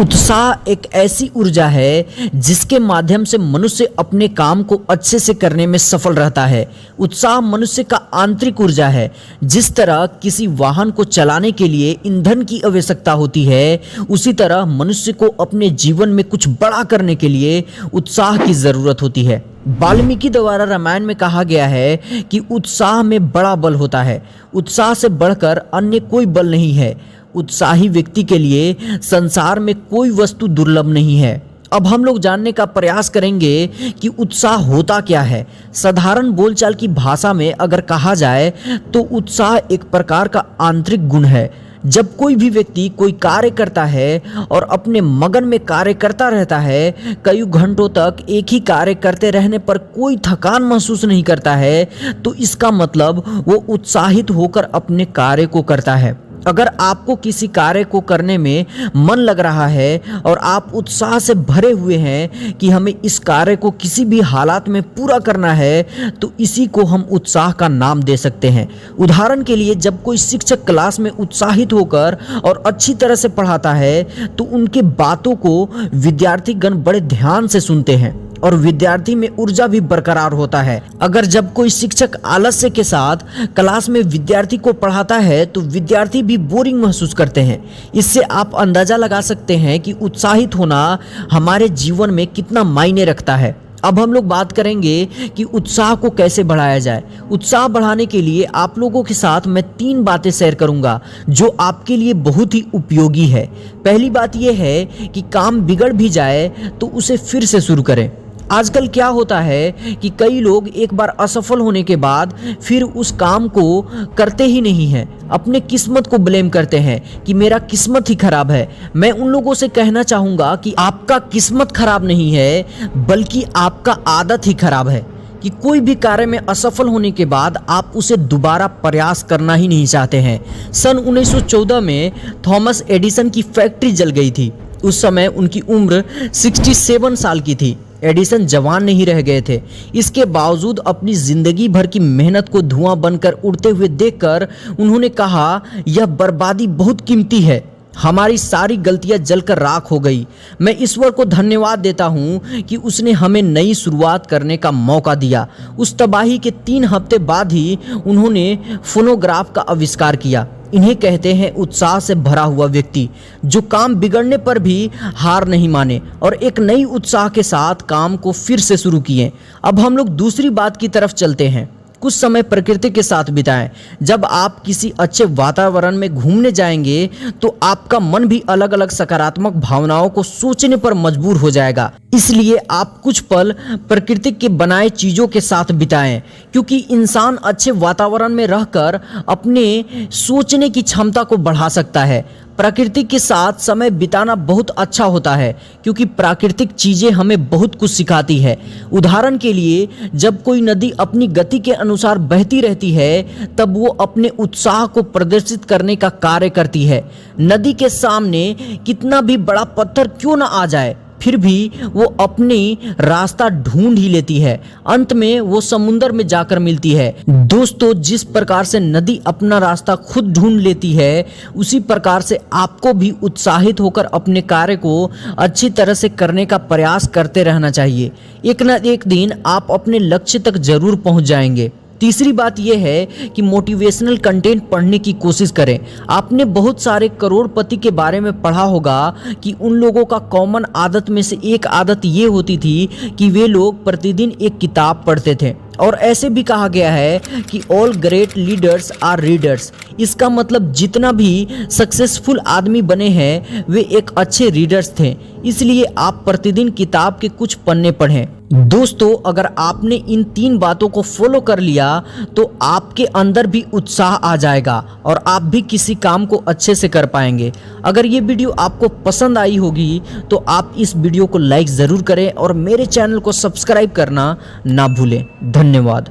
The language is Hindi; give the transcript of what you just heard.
उत्साह एक ऐसी ऊर्जा है जिसके माध्यम से मनुष्य अपने काम को अच्छे से करने में सफल रहता है। उत्साह मनुष्य का आंतरिक ऊर्जा है। जिस तरह किसी वाहन को चलाने के लिए ईंधन की आवश्यकता होती है, उसी तरह मनुष्य को अपने जीवन में कुछ बड़ा करने के लिए उत्साह की जरूरत होती है। वाल्मीकि द्वारा रामायण में कहा गया है कि उत्साह में बड़ा बल होता है। उत्साह से बढ़कर अन्य कोई बल नहीं है। उत्साही व्यक्ति के लिए संसार में कोई वस्तु दुर्लभ नहीं है। अब हम लोग जानने का प्रयास करेंगे कि उत्साह होता क्या है। साधारण बोलचाल की भाषा में अगर कहा जाए तो उत्साह एक प्रकार का आंतरिक गुण है। जब कोई भी व्यक्ति कोई कार्य करता है और अपने मगन में कार्य करता रहता है, कई घंटों तक एक ही कार्य करते रहने पर कोई थकान महसूस नहीं करता है, तो इसका मतलब वो उत्साहित होकर अपने कार्य को करता है। अगर आपको किसी कार्य को करने में मन लग रहा है और आप उत्साह से भरे हुए हैं कि हमें इस कार्य को किसी भी हालात में पूरा करना है, तो इसी को हम उत्साह का नाम दे सकते हैं। उदाहरण के लिए, जब कोई शिक्षक क्लास में उत्साहित होकर और अच्छी तरह से पढ़ाता है तो उनके बातों को विद्यार्थीगण बड़े ध्यान से सुनते हैं और विद्यार्थी में ऊर्जा भी बरकरार होता है। अगर जब कोई शिक्षक आलस्य के साथ क्लास में विद्यार्थी को पढ़ाता है तो विद्यार्थी भी बोरिंग महसूस करते हैं। इससे आप अंदाजा लगा सकते हैं कि उत्साहित होना हमारे जीवन में कितना मायने रखता है। अब हम लोग बात करेंगे कि उत्साह को कैसे बढ़ाया जाए। उत्साह बढ़ाने के लिए आप लोगों के साथ मैं 3 बातें शेयर करूंगा जो आपके लिए बहुत ही उपयोगी है। पहली बात यह है कि काम बिगड़ भी जाए तो उसे फिर से शुरू करें। आजकल क्या होता है कि कई लोग एक बार असफल होने के बाद फिर उस काम को करते ही नहीं हैं। अपने किस्मत को ब्लेम करते हैं कि मेरा किस्मत ही खराब है। मैं उन लोगों से कहना चाहूँगा कि आपका किस्मत खराब नहीं है, बल्कि आपका आदत ही खराब है कि कोई भी कार्य में असफल होने के बाद आप उसे दोबारा प्रयास करना ही नहीं चाहते हैं। सन 1914 में थॉमस एडिसन की फैक्ट्री जल गई थी। उस समय उनकी उम्र 67 साल की थी। एडिसन जवान नहीं रह गए थे। इसके बावजूद अपनी जिंदगी भर की मेहनत को धुआं बनकर उड़ते हुए देखकर उन्होंने कहा, यह बर्बादी बहुत कीमती है। हमारी सारी गलतियां जलकर राख हो गई। मैं ईश्वर को धन्यवाद देता हूं कि उसने हमें नई शुरुआत करने का मौका दिया। उस तबाही के 3 हफ्ते बाद ही उन्होंने फोनोग्राफ का आविष्कार किया। इन्हें कहते हैं उत्साह से भरा हुआ व्यक्ति, जो काम बिगड़ने पर भी हार नहीं माने और एक नई उत्साह के साथ काम को फिर से शुरू किए। अब हम लोग दूसरी बात की तरफ चलते हैं। कुछ समय प्रकृति के साथ बिताएं। जब आप किसी अच्छे वातावरण में घूमने जाएंगे तो आपका मन भी अलग अलग सकारात्मक भावनाओं को सोचने पर मजबूर हो जाएगा। इसलिए आप कुछ पल प्रकृति के बनाए चीजों के साथ बिताएं, क्योंकि इंसान अच्छे वातावरण में रहकर अपने सोचने की क्षमता को बढ़ा सकता है। प्रकृति के साथ समय बिताना बहुत अच्छा होता है, क्योंकि प्राकृतिक चीजें हमें बहुत कुछ सिखाती है। उदाहरण के लिए, जब कोई नदी अपनी गति के अनुसार बहती रहती है तब वो अपने उत्साह को प्रदर्शित करने का कार्य करती है। नदी के सामने कितना भी बड़ा पत्थर क्यों ना आ जाए, फिर भी वो अपनी रास्ता ढूंढ ही लेती है। अंत में वो समुद्र में जाकर मिलती है। दोस्तों, जिस प्रकार से नदी अपना रास्ता खुद ढूंढ लेती है, उसी प्रकार से आपको भी उत्साहित होकर अपने कार्य को अच्छी तरह से करने का प्रयास करते रहना चाहिए। एक न एक दिन आप अपने लक्ष्य तक जरूर पहुंच जाएंगे। तीसरी बात यह है कि मोटिवेशनल कंटेंट पढ़ने की कोशिश करें। आपने बहुत सारे करोड़पति के बारे में पढ़ा होगा कि उन लोगों का कॉमन आदत में से एक आदत ये होती थी कि वे लोग प्रतिदिन एक किताब पढ़ते थे। और ऐसे भी कहा गया है कि all great leaders are readers. इसका मतलब जितना भी सक्सेसफुल आदमी बने हैं वे एक अच्छे रीडर्स थे। इसलिए आप प्रतिदिन किताब के कुछ पन्ने पढ़ें। दोस्तों, अगर आपने इन 3 बातों को फॉलो कर लिया तो आपके अंदर भी उत्साह आ जाएगा और आप भी किसी काम को अच्छे से कर पाएंगे। अगर ये वीडियो आपको पसंद आई होगी तो आप इस वीडियो को लाइक ज़रूर करें और मेरे चैनल को सब्सक्राइब करना ना भूलें। धन्यवाद।